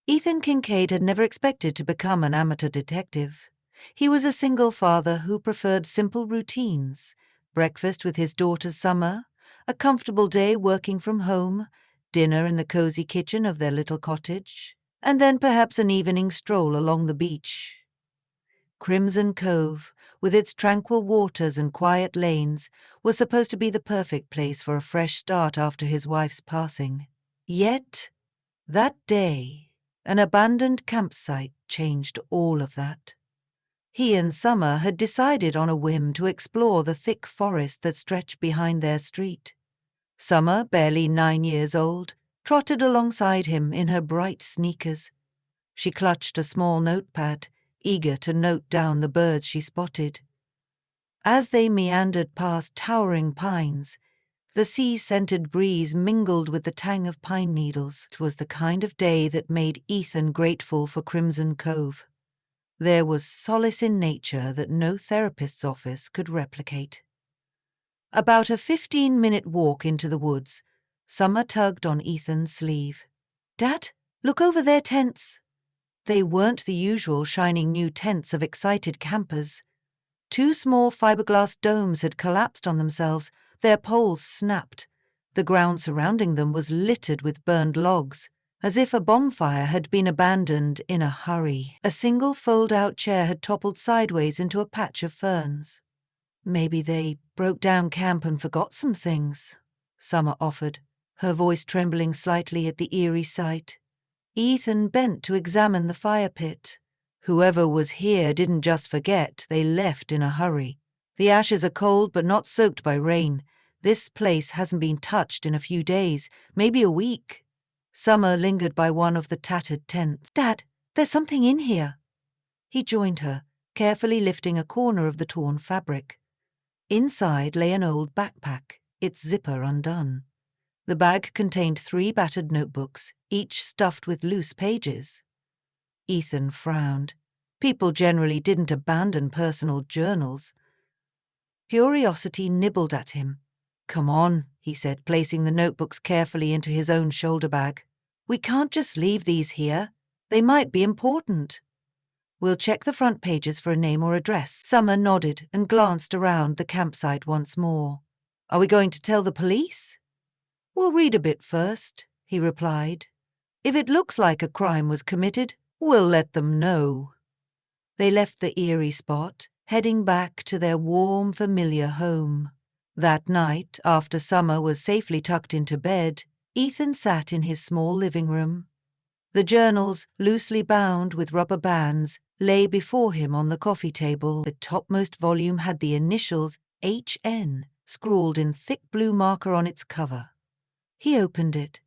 Ethan Kincaid had never expected to become an amateur detective. He was a single father who preferred simple routines: breakfast with his daughter Summer, a comfortable day working from home, dinner in the cozy kitchen of their little cottage, and then perhaps an evening stroll along the beach. Crimson Cove, with its tranquil waters and quiet lanes, was supposed to be the perfect place for a fresh start after his wife's passing. Yet, that day, an abandoned campsite changed all of that. He and Summer had decided on a whim to explore the thick forest that stretched behind their street. Summer, barely 9 years old, trotted alongside him in her bright sneakers. She clutched a small notepad, eager to note down the birds she spotted. As they meandered past towering pines, the sea-scented breeze mingled with the tang of pine needles. It was the kind of day that made Ethan grateful for Crimson Cove. There was solace in nature that no therapist's office could replicate. About a 15-minute walk into the woods, Summer tugged on Ethan's sleeve. "Dad, look over their tents." They weren't the usual shining new tents of excited campers. 2 small fiberglass domes had collapsed on themselves, their poles snapped. The ground surrounding them was littered with burned logs, as if a bonfire had been abandoned in a hurry. A single fold-out chair had toppled sideways into a patch of ferns. "Maybe they broke down camp and forgot some things," Summer offered, her voice trembling slightly at the eerie sight. Ethan bent to examine the fire pit. Whoever was here didn't just forget, they left in a hurry. "The ashes are cold but not soaked by rain. This place hasn't been touched in a few days, maybe a week." Summer lingered by one of the tattered tents. "Dad, there's something in here." He joined her, carefully lifting a corner of the torn fabric. Inside lay an old backpack, its zipper undone. The bag contained 3 battered notebooks, each stuffed with loose pages. Ethan frowned. People generally didn't abandon personal journals. Curiosity nibbled at him. "Come on," he said, placing the notebooks carefully into his own shoulder bag. "We can't just leave these here. They might be important." "We'll check the front pages for a name or address." Summer nodded and glanced around the campsite once more. "Are we going to tell the police?" "We'll read a bit first," he replied. "If it looks like a crime was committed, we'll let them know." They left the eerie spot, heading back to their warm, familiar home. That night, after Summer was safely tucked into bed, Ethan sat in his small living room. The journals, loosely bound with rubber bands, lay before him on the coffee table. The topmost volume had the initials HN scrawled in thick blue marker on its cover. He opened it.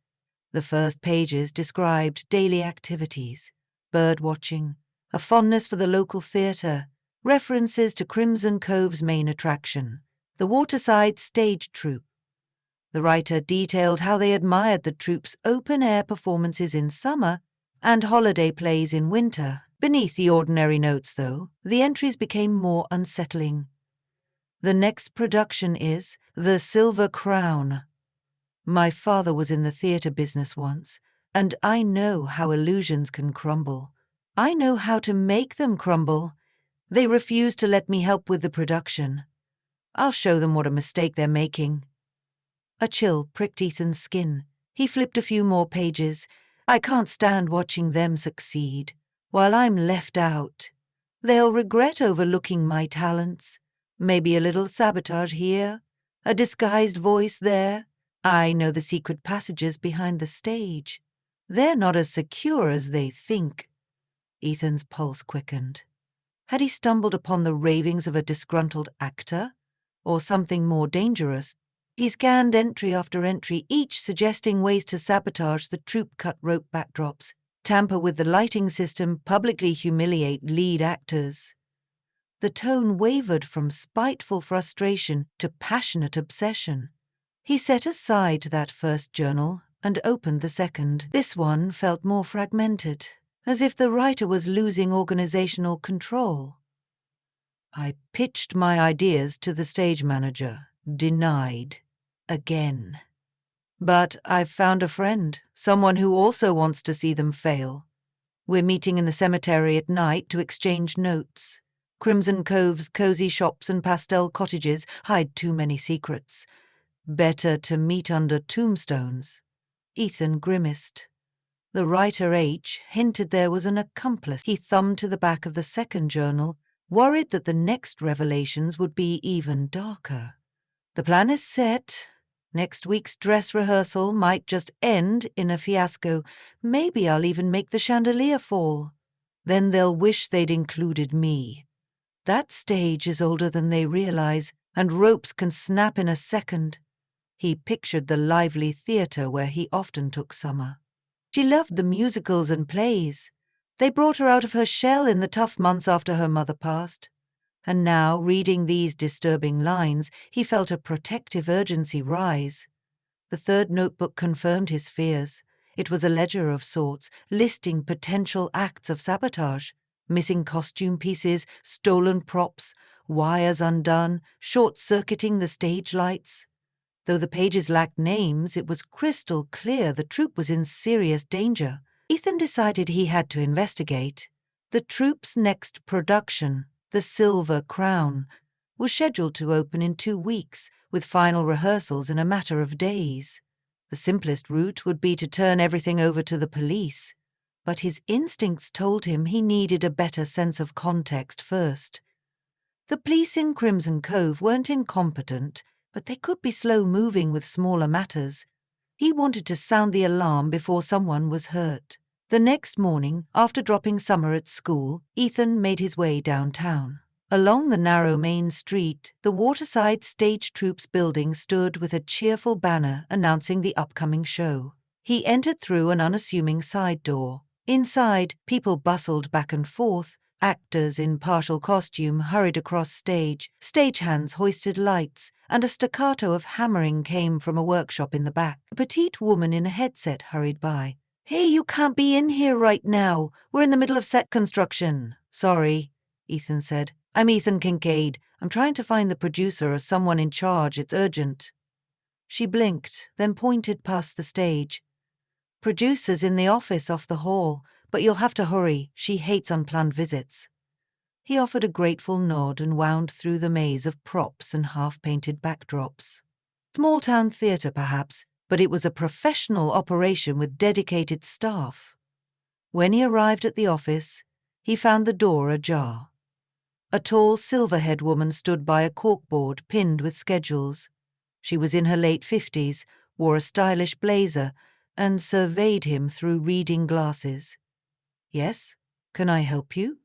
The first pages described daily activities: bird watching, a fondness for the local theatre, references to Crimson Cove's main attraction, the waterside stage troupe. The writer detailed how they admired the troupe's open-air performances in summer and holiday plays in winter. Beneath the ordinary notes, though, the entries became more unsettling. "The next production is The Silver Crown. My father was in the theatre business once, and I know how illusions can crumble. I know how to make them crumble. They refuse to let me help with the production. I'll show them what a mistake they're making." A chill pricked Ethan's skin. He flipped a few more pages. "I can't stand watching them succeed, while I'm left out. They'll regret overlooking my talents. Maybe a little sabotage here, a disguised voice there. I know the secret passages behind the stage. They're not as secure as they think." Ethan's pulse quickened. Had he stumbled upon the ravings of a disgruntled actor, or something more dangerous? He scanned entry after entry, each suggesting ways to sabotage the troupe-cut rope backdrops, tamper with the lighting system, publicly humiliate lead actors. The tone wavered from spiteful frustration to passionate obsession. He set aside that first journal and opened the second. This one felt more fragmented, as if the writer was losing organizational control. "I pitched my ideas to the stage manager. Denied. Again. But I've found a friend, someone who also wants to see them fail. We're meeting in the cemetery at night to exchange notes. Crimson Cove's cozy shops and pastel cottages hide too many secrets. Better to meet under tombstones. Ethan grimaced. The writer H hinted there was an accomplice. He thumbed to the back of the second journal, worried that the next revelations would be even darker. The plan is set. Next week's dress rehearsal might just end in a fiasco. Maybe I'll even make the chandelier fall. Then they'll wish they'd included me. That stage is older than they realize, and ropes can snap in a second. He pictured the lively theatre where he often took Summer. She loved the musicals and plays. They brought her out of her shell in the tough months after her mother passed. And now, reading these disturbing lines, he felt a protective urgency rise. The third notebook confirmed his fears. It was a ledger of sorts, listing potential acts of sabotage. Missing costume pieces, stolen props, wires undone, short-circuiting the stage lights. Though the pages lacked names, it was crystal clear the troupe was in serious danger. Ethan decided he had to investigate. The troupe's next production, The Silver Crown, was scheduled to open in 2 weeks, with final rehearsals in a matter of days. The simplest route would be to turn everything over to the police, but his instincts told him he needed a better sense of context first. The police in Crimson Cove weren't incompetent, but they could be slow-moving with smaller matters. He wanted to sound the alarm before someone was hurt. The next morning, after dropping Summer at school, Ethan made his way downtown. Along the narrow main street, the Waterside Stage Troupe's building stood with a cheerful banner announcing the upcoming show. He entered through an unassuming side door. Inside, people bustled back and forth. Actors in partial costume hurried across stage, stagehands hoisted lights, and a staccato of hammering came from a workshop in the back. A petite woman in a headset hurried by. "Hey, you can't be in here right now. We're in the middle of set construction." "Sorry," Ethan said. "I'm Ethan Kincaid. I'm trying to find the producer or someone in charge. It's urgent." She blinked, then pointed past the stage. "Producer's in the office off the hall, but you'll have to hurry. She hates unplanned visits." He offered a grateful nod and wound through the maze of props and half-painted backdrops. Small-town theatre, perhaps, but it was a professional operation with dedicated staff. When he arrived at the office, he found the door ajar. A tall, silver-haired woman stood by a corkboard pinned with schedules. She was in her late 50s, wore a stylish blazer, and surveyed him through reading glasses. "Yes? Can I help you?"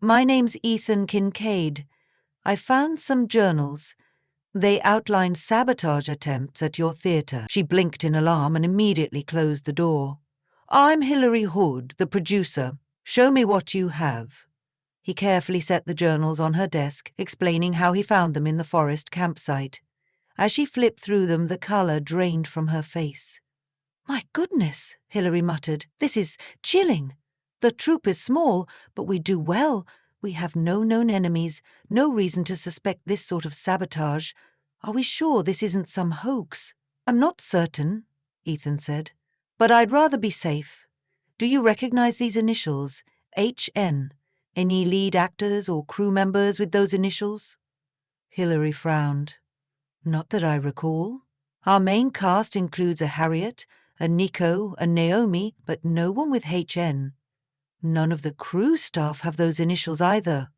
"My name's Ethan Kincaid. I found some journals. They outline sabotage attempts at your theatre." She blinked in alarm and immediately closed the door. "I'm Hilary Hood, the producer. Show me what you have." He carefully set the journals on her desk, explaining how he found them in the forest campsite. As she flipped through them, the color drained from her face. "My goodness," Hilary muttered. "This is chilling. The troupe is small, but we do well. We have no known enemies, no reason to suspect this sort of sabotage. Are we sure this isn't some hoax?" "I'm not certain," Ethan said, "but I'd rather be safe. Do you recognize these initials? HN. Any lead actors or crew members with those initials?" Hilary frowned. "Not that I recall. Our main cast includes a Harriet, a Nico, a Naomi, but no one with HN. None of the crew staff have those initials either.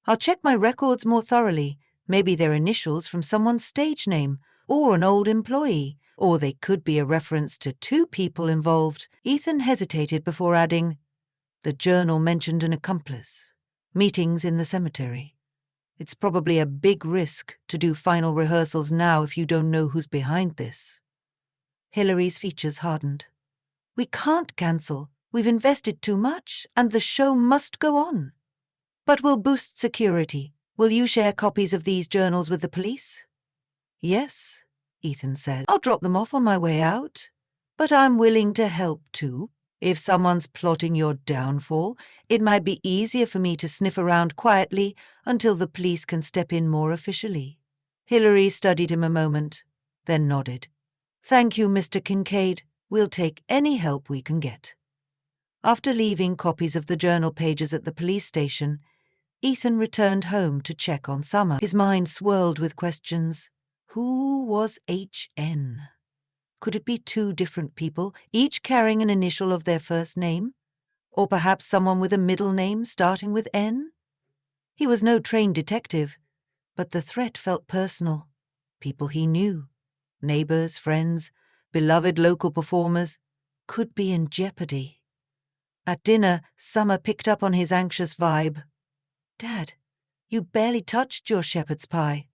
I'll check my records more thoroughly. Maybe they're initials from someone's stage name, or an old employee, or they could be a reference to 2 people involved." Ethan hesitated before adding, "The journal mentioned an accomplice. Meetings in the cemetery. It's probably a big risk to do final rehearsals now if you don't know who's behind this." Hilary's features hardened. "We can't cancel. We've invested too much, and the show must go on. But we'll boost security. Will you share copies of these journals with the police?" "Yes," Ethan said. "I'll drop them off on my way out. But I'm willing to help too. If someone's plotting your downfall, it might be easier for me to sniff around quietly until the police can step in more officially." Hilary studied him a moment, then nodded. "Thank you, Mr. Kincaid. We'll take any help we can get." After leaving copies of the journal pages at the police station, Ethan returned home to check on Summer. His mind swirled with questions. Who was H.N.? Could it be two different people, each carrying an initial of their first name? Or perhaps someone with a middle name starting with N? He was no trained detective, but the threat felt personal. People he knew, neighbors, friends, beloved local performers, could be in jeopardy. At dinner, Summer picked up on his anxious vibe. "Dad, you barely touched your shepherd's pie.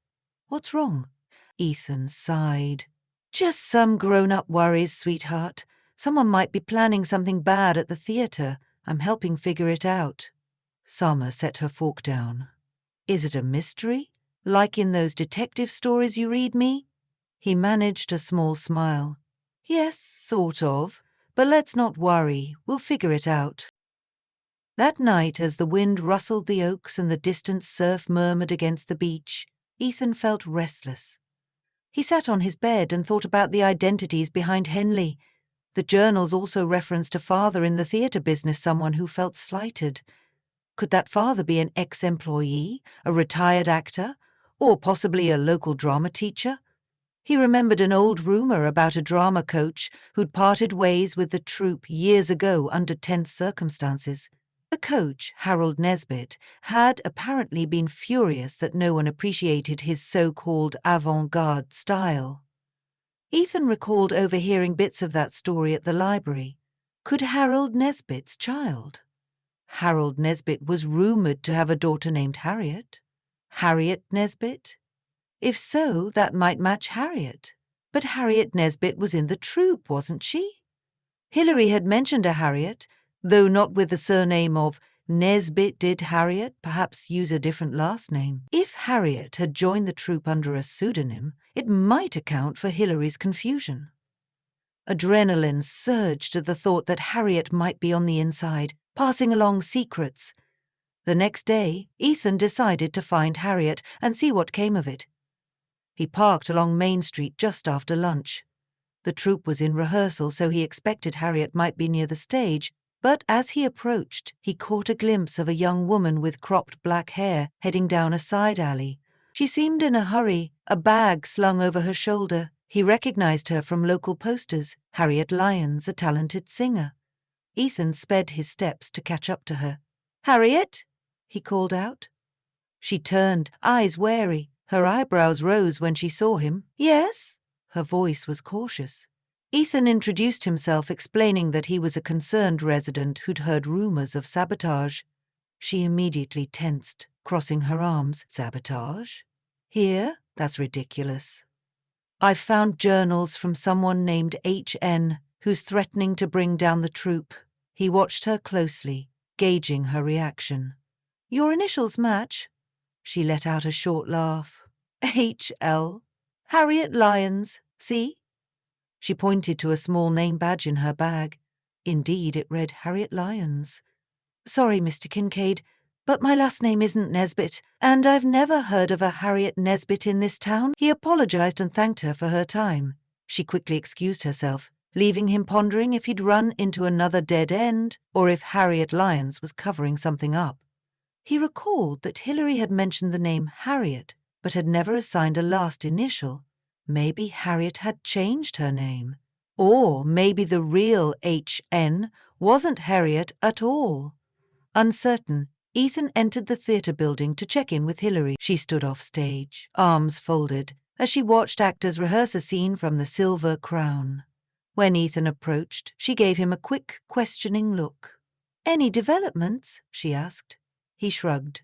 What's wrong?" Ethan sighed. "Just some grown-up worries, sweetheart. Someone might be planning something bad at the theater. I'm helping figure it out." Summer set her fork down. "Is it a mystery? Like in those detective stories you read me?" He managed a small smile. "Yes, sort of. But let's not worry. We'll figure it out." That night, as the wind rustled the oaks and the distant surf murmured against the beach, Ethan felt restless. He sat on his bed and thought about the identities behind Henley. The journals also referenced a father in the theatre business, someone who felt slighted. Could that father be an ex-employee, a retired actor, or possibly a local drama teacher? He remembered an old rumor about a drama coach who'd parted ways with the troupe years ago under tense circumstances. The coach, Harold Nesbitt, had apparently been furious that no one appreciated his so-called avant-garde style. Ethan recalled overhearing bits of that story at the library. Could Harold Nesbitt's child? Harold Nesbitt was rumored to have a daughter named Harriet. Harriet Nesbitt? If so, that might match Harriet. But Harriet Nesbitt was in the troupe, wasn't she? Hilary had mentioned a Harriet, though not with the surname of Nesbitt. Did Harriet perhaps use a different last name? If Harriet had joined the troupe under a pseudonym, it might account for Hilary's confusion. Adrenaline surged at the thought that Harriet might be on the inside, passing along secrets. The next day, Ethan decided to find Harriet and see what came of it. He parked along Main Street just after lunch. The troupe was in rehearsal, so he expected Harriet might be near the stage, but as he approached, he caught a glimpse of a young woman with cropped black hair heading down a side alley. She seemed in a hurry, a bag slung over her shoulder. He recognized her from local posters, Harriet Lyons, a talented singer. Ethan sped his steps to catch up to her. "Harriet?" he called out. She turned, eyes wary. Her eyebrows rose when she saw him. "Yes?" Her voice was cautious. Ethan introduced himself, explaining that he was a concerned resident who'd heard rumors of sabotage. She immediately tensed, crossing her arms. "Sabotage? Here? That's ridiculous. I've found journals from someone named H.N. who's threatening to bring down the troupe." He watched her closely, gauging her reaction. "Your initials match." She let out a short laugh. "H.L. Harriet Lyons, see?" She pointed to a small name badge in her bag. Indeed, it read Harriet Lyons. "Sorry, Mr. Kincaid, but my last name isn't Nesbitt, and I've never heard of a Harriet Nesbitt in this town." He apologized and thanked her for her time. She quickly excused herself, leaving him pondering if he'd run into another dead end or if Harriet Lyons was covering something up. He recalled that Hilary had mentioned the name Harriet, but had never assigned a last initial. Maybe Harriet had changed her name. Or maybe the real H.N. wasn't Harriet at all. Uncertain, Ethan entered the theatre building to check in with Hilary. She stood off stage, arms folded, as she watched actors rehearse a scene from The Silver Crown. When Ethan approached, she gave him a quick, questioning look. "Any developments?" she asked. He shrugged.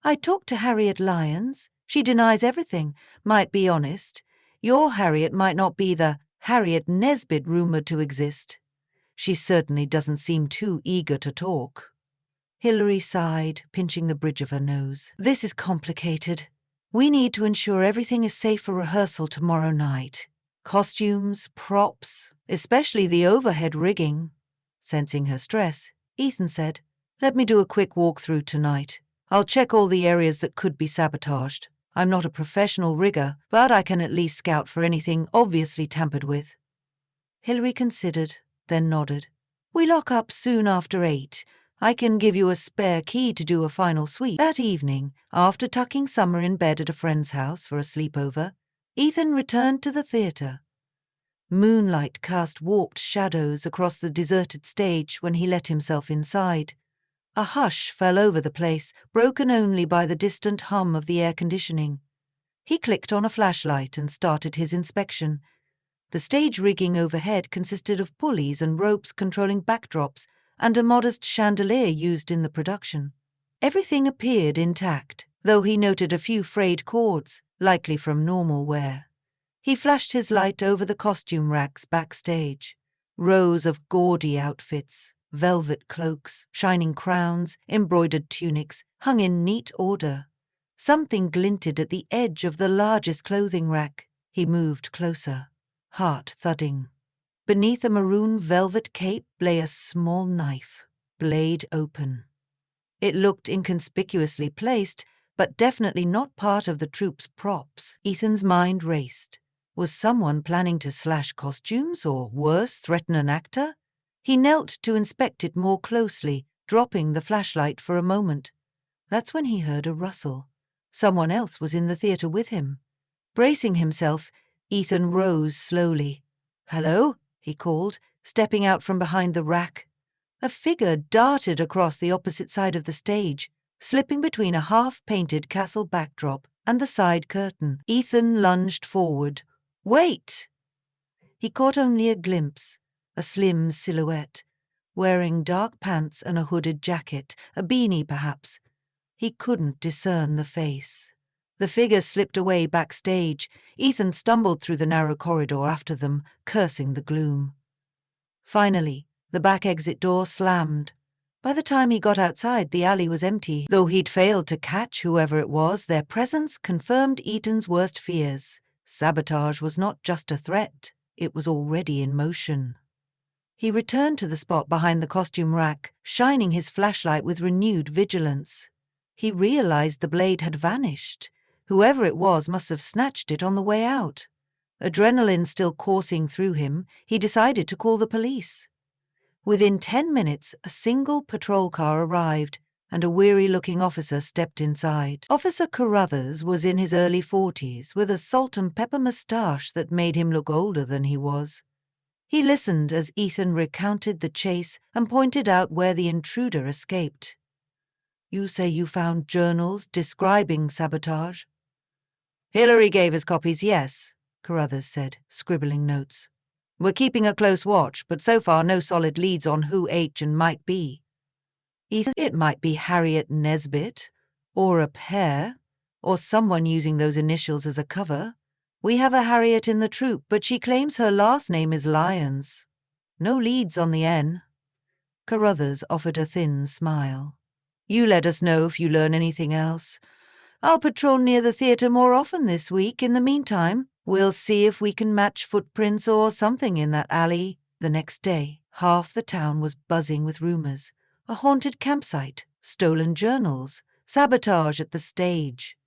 "I talked to Harriet Lyons. She denies everything. Might be honest. Your Harriet might not be the Harriet Nesbitt rumored to exist. She certainly doesn't seem too eager to talk." Hilary sighed, pinching the bridge of her nose. "This is complicated. We need to ensure everything is safe for rehearsal tomorrow night. Costumes, props, especially the overhead rigging." Sensing her stress, Ethan said, "Let me do a quick walkthrough tonight. I'll check all the areas that could be sabotaged. I'm not a professional rigger, but I can at least scout for anything obviously tampered with." Hilary considered, then nodded. We lock up soon after 8. I can give you a spare key to do a final sweep. That evening, after tucking Summer in bed at a friend's house for a sleepover, Ethan returned to the theatre. Moonlight cast warped shadows across the deserted stage when he let himself inside. A hush fell over the place, broken only by the distant hum of the air conditioning. He clicked on a flashlight and started his inspection. The stage rigging overhead consisted of pulleys and ropes controlling backdrops and a modest chandelier used in the production. Everything appeared intact, though he noted a few frayed cords, likely from normal wear. He flashed his light over the costume racks backstage. Rows of gaudy outfits, velvet cloaks, shining crowns, embroidered tunics, hung in neat order. Something glinted at the edge of the largest clothing rack. He moved closer, heart thudding. Beneath a maroon velvet cape lay a small knife, blade open. It looked inconspicuously placed, but definitely not part of the troupe's props. Ethan's mind raced. Was someone planning to slash costumes or, worse, threaten an actor? He knelt to inspect it more closely, dropping the flashlight for a moment. That's when he heard a rustle. Someone else was in the theatre with him. Bracing himself, Ethan rose slowly. "Hello?" he called, stepping out from behind the rack. A figure darted across the opposite side of the stage, slipping between a half-painted castle backdrop and the side curtain. Ethan lunged forward. "Wait!" He caught only a glimpse, a slim silhouette, wearing dark pants and a hooded jacket, a beanie perhaps. He couldn't discern the face. The figure slipped away backstage. Ethan stumbled through the narrow corridor after them, cursing the gloom. Finally, the back exit door slammed. By the time he got outside, the alley was empty. Though he'd failed to catch whoever it was, their presence confirmed Ethan's worst fears. Sabotage was not just a threat, it was already in motion. He returned to the spot behind the costume rack, shining his flashlight with renewed vigilance. He realized the blade had vanished. Whoever it was must have snatched it on the way out. Adrenaline still coursing through him, he decided to call the police. Within 10 minutes, a single patrol car arrived, and a weary-looking officer stepped inside. Officer Carruthers was in his early 40s, with a salt-and-pepper moustache that made him look older than he was. He listened as Ethan recounted the chase and pointed out where the intruder escaped. "You say you found journals describing sabotage?" "Hillary gave us copies, yes," Carruthers said, scribbling notes. "We're keeping a close watch, but so far no solid leads on who H&M might be." "Ethan, it might be Harriet Nesbit, or a pair, or someone using those initials as a cover. We have a Harriet in the troupe, but she claims her last name is Lyons. No leads on the N." Carruthers offered a thin smile. "You let us know if you learn anything else. I'll patrol near the theatre more often this week. In the meantime, we'll see if we can match footprints or something in that alley." The next day, half the town was buzzing with rumors. A haunted campsite, stolen journals, sabotage at the stage.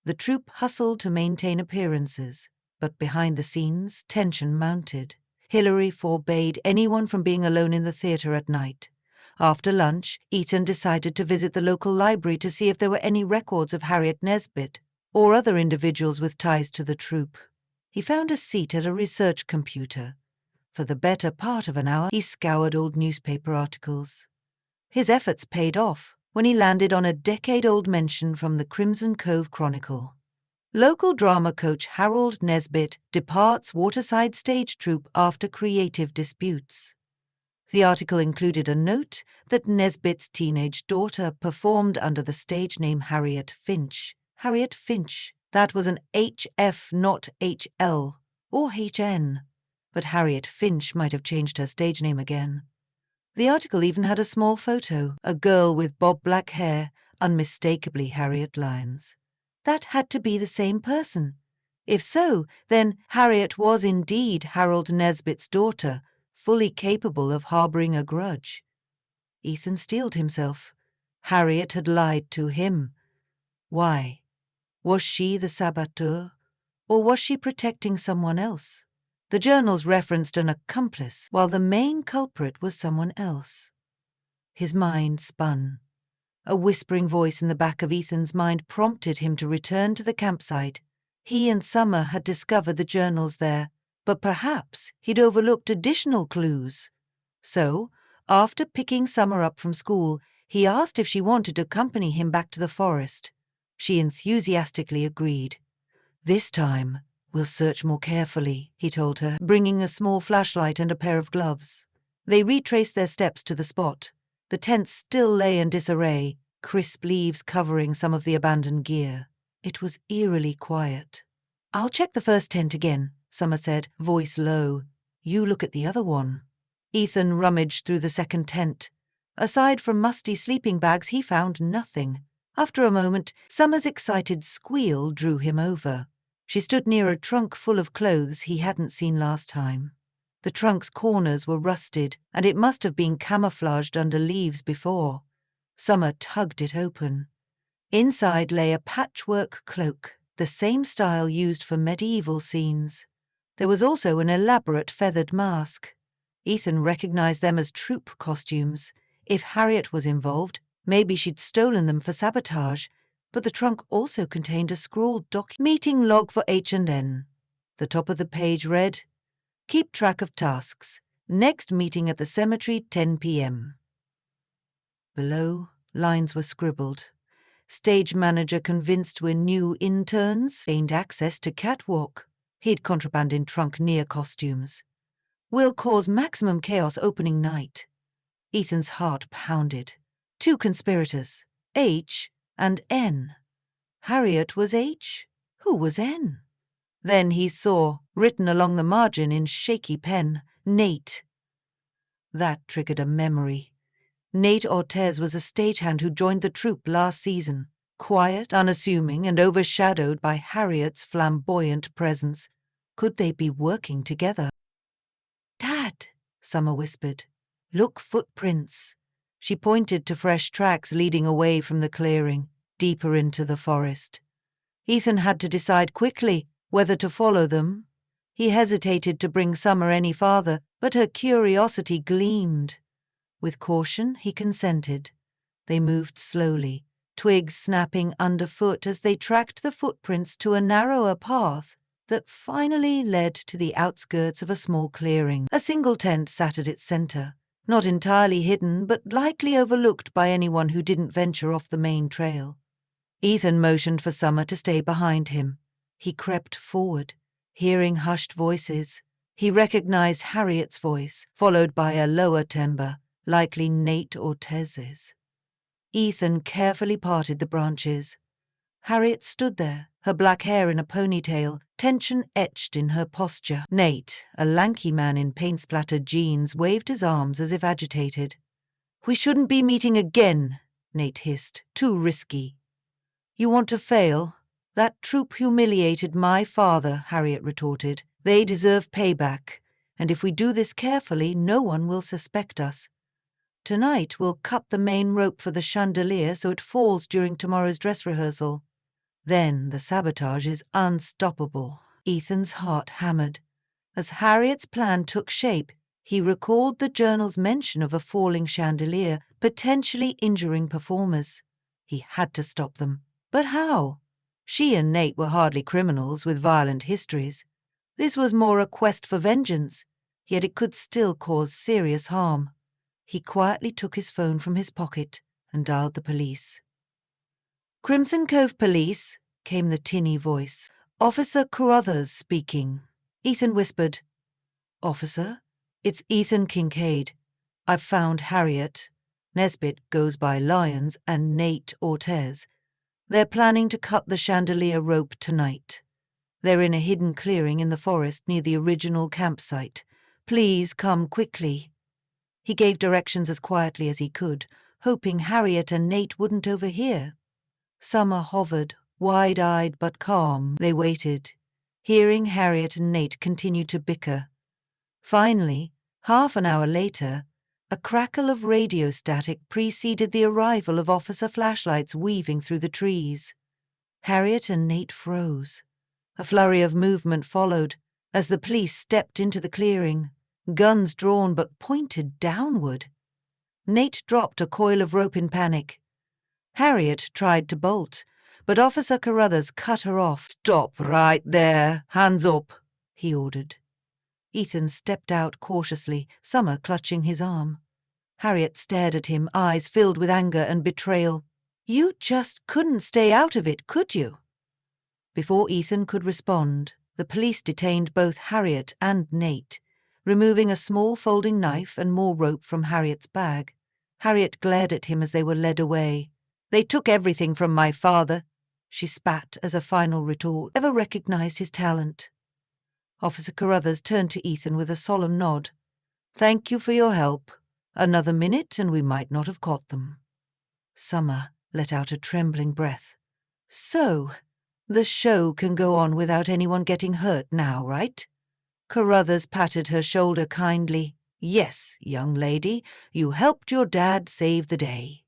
The troupe hustled to maintain appearances, but behind the scenes, tension mounted. Hillary forbade anyone from being alone in the theatre at night. After lunch, Ethan decided to visit the local library to see if there were any records of Harriet Nesbit or other individuals with ties to the troupe. He found a seat at a research computer. For the better part of an hour, he scoured old newspaper articles. His efforts paid off when he landed on a decade-old mention from the Crimson Cove Chronicle. Local drama coach Harold Nesbit departs Waterside Stage Troupe after creative disputes. The article included a note that Nesbit's teenage daughter performed under the stage name Harriet Finch. Harriet Finch. That was an HF, not HL, or HN. But Harriet Finch might have changed her stage name again. The article even had a small photo, a girl with bob-black hair, unmistakably Harriet Lyons. That had to be the same person. If so, then Harriet was indeed Harold Nesbit's daughter, fully capable of harboring a grudge. Ethan steeled himself. Harriet had lied to him. Why? Was she the saboteur, or was she protecting someone else? The journals referenced an accomplice, while the main culprit was someone else. His mind spun. A whispering voice in the back of Ethan's mind prompted him to return to the campsite. He and Summer had discovered the journals there, but perhaps he'd overlooked additional clues. So, after picking Summer up from school, he asked if she wanted to accompany him back to the forest. She enthusiastically agreed. "This time, we'll search more carefully," he told her, bringing a small flashlight and a pair of gloves. They retraced their steps to the spot. The tent still lay in disarray, crisp leaves covering some of the abandoned gear. It was eerily quiet. "I'll check the first tent again," Summer said, voice low. "You look at the other one." Ethan rummaged through the second tent. Aside from musty sleeping bags, he found nothing. After a moment, Summer's excited squeal drew him over. She stood near a trunk full of clothes he hadn't seen last time. The trunk's corners were rusted, and it must have been camouflaged under leaves before. Summer tugged it open. Inside lay a patchwork cloak, the same style used for medieval scenes. There was also an elaborate feathered mask. Ethan recognized them as Troupe costumes. If Harriet was involved, maybe she'd stolen them for sabotage, but the trunk also contained a scrawled meeting log for H&N. The top of the page read, "Keep track of tasks. Next meeting at the cemetery, 10 p.m. Below, lines were scribbled. "Stage manager convinced we're new interns, gained access to catwalk. He'd contraband in trunk near costumes. Will cause maximum chaos opening night." Ethan's heart pounded. 2 conspirators, H and N. Harriet was H? Who was N? Then he saw, written along the margin in shaky pen, Nate. That triggered a memory. Nate Ortez was a stagehand who joined the troupe last season, quiet, unassuming, and overshadowed by Harriet's flamboyant presence. Could they be working together? "Dad," Summer whispered. "Look, footprints." She pointed to fresh tracks leading away from the clearing, deeper into the forest. Ethan had to decide quickly whether to follow them. He hesitated to bring Summer any farther, but her curiosity gleamed. With caution, he consented. They moved slowly, twigs snapping underfoot as they tracked the footprints to a narrower path that finally led to the outskirts of a small clearing. A single tent sat at its center, not entirely hidden but likely overlooked by anyone who didn't venture off the main trail. Ethan motioned for Summer to stay behind him. He crept forward, hearing hushed voices. He recognized Harriet's voice, followed by a lower timbre, likely Nate Ortez's. Ethan carefully parted the branches. Harriet stood there, her black hair in a ponytail, tension etched in her posture. Nate, a lanky man in paint-splattered jeans, waved his arms as if agitated. "We shouldn't be meeting again," Nate hissed. "Too risky." "You want to fail? That troupe humiliated my father," Harriet retorted. "They deserve payback, and if we do this carefully, no one will suspect us. Tonight we'll cut the main rope for the chandelier so it falls during tomorrow's dress rehearsal. Then the sabotage is unstoppable." Ethan's heart hammered. As Harriet's plan took shape, he recalled the journal's mention of a falling chandelier, potentially injuring performers. He had to stop them. But how? She and Nate were hardly criminals with violent histories. This was more a quest for vengeance, yet it could still cause serious harm. He quietly took his phone from his pocket and dialed the police. "Crimson Cove Police," came the tinny voice. "Officer Carruthers speaking." Ethan whispered, "Officer, it's Ethan Kincaid. I've found Harriet. Nesbit goes by Lyons and Nate Ortez. They're planning to cut the chandelier rope tonight. They're in a hidden clearing in the forest near the original campsite. Please come quickly." He gave directions as quietly as he could, hoping Harriet and Nate wouldn't overhear. Summer hovered, wide-eyed but calm. They waited, hearing Harriet and Nate continue to bicker. Finally, half an hour later, a crackle of radio static preceded the arrival of officer flashlights weaving through the trees. Harriet and Nate froze. A flurry of movement followed. as the police stepped into the clearing, guns drawn but pointed downward. Nate dropped a coil of rope in panic. Harriet tried to bolt, but Officer Carruthers cut her off. "Stop right there! Hands up!" he ordered. Ethan stepped out cautiously, Summer clutching his arm. Harriet stared at him, eyes filled with anger and betrayal. "You just couldn't stay out of it, could you?" Before Ethan could respond, the police detained both Harriet and Nate, removing a small folding knife and more rope from Harriet's bag. Harriet glared at him as they were led away. "They took everything from my father," she spat as a final retort. "Never recognized his talent." Officer Carruthers turned to Ethan with a solemn nod. "Thank you for your help. Another minute and we might not have caught them." Summer let out a trembling breath. "So, the show can go on without anyone getting hurt now, right?" Carruthers patted her shoulder kindly. "Yes, young lady, you helped your dad save the day."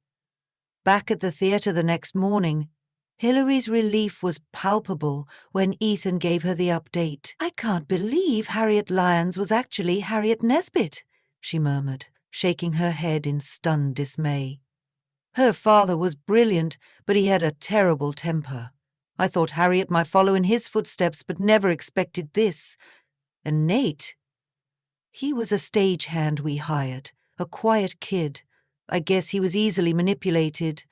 Back at the theater the next morning, Hillary's relief was palpable when Ethan gave her the update. "I can't believe Harriet Lyons was actually Harriet Nesbit," she murmured, shaking her head in stunned dismay. "Her father was brilliant, but he had a terrible temper. I thought Harriet might follow in his footsteps, but never expected this. And Nate, he was a stagehand we hired, a quiet kid. I guess he was easily manipulated."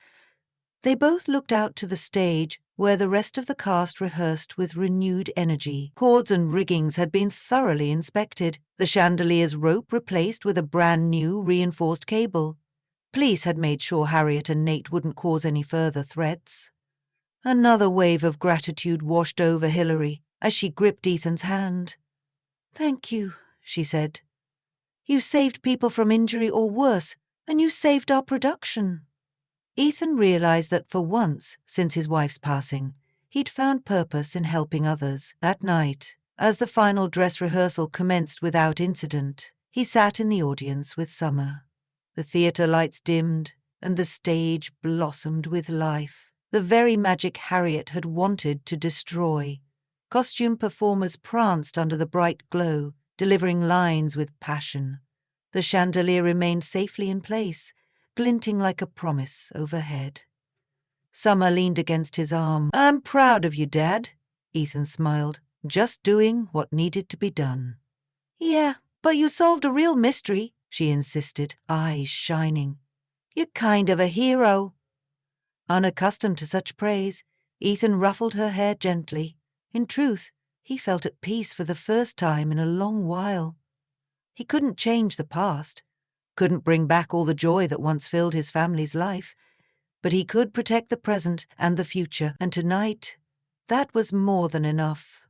They both looked out to the stage, where the rest of the cast rehearsed with renewed energy. Cords and riggings had been thoroughly inspected, the chandelier's rope replaced with a brand new reinforced cable. Police had made sure Harriet and Nate wouldn't cause any further threats. Another wave of gratitude washed over Hillary as she gripped Ethan's hand. "Thank you," she said. "You saved people from injury or worse, and you saved our production." Ethan realized that for once, since his wife's passing, he'd found purpose in helping others. That night, as the final dress rehearsal commenced without incident, he sat in the audience with Summer. The theater lights dimmed, and the stage blossomed with life, the very magic Harriet had wanted to destroy. Costume performers pranced under the bright glow, delivering lines with passion. The chandelier remained safely in place, glinting like a promise overhead. Summer leaned against his arm. "I'm proud of you, Dad," Ethan smiled. "Just doing what needed to be done." "Yeah, but you solved a real mystery," she insisted, eyes shining. "You're kind of a hero." Unaccustomed to such praise, Ethan ruffled her hair gently. In truth, he felt at peace for the first time in a long while. He couldn't change the past, couldn't bring back all the joy that once filled his family's life, but he could protect the present and the future, and tonight, that was more than enough.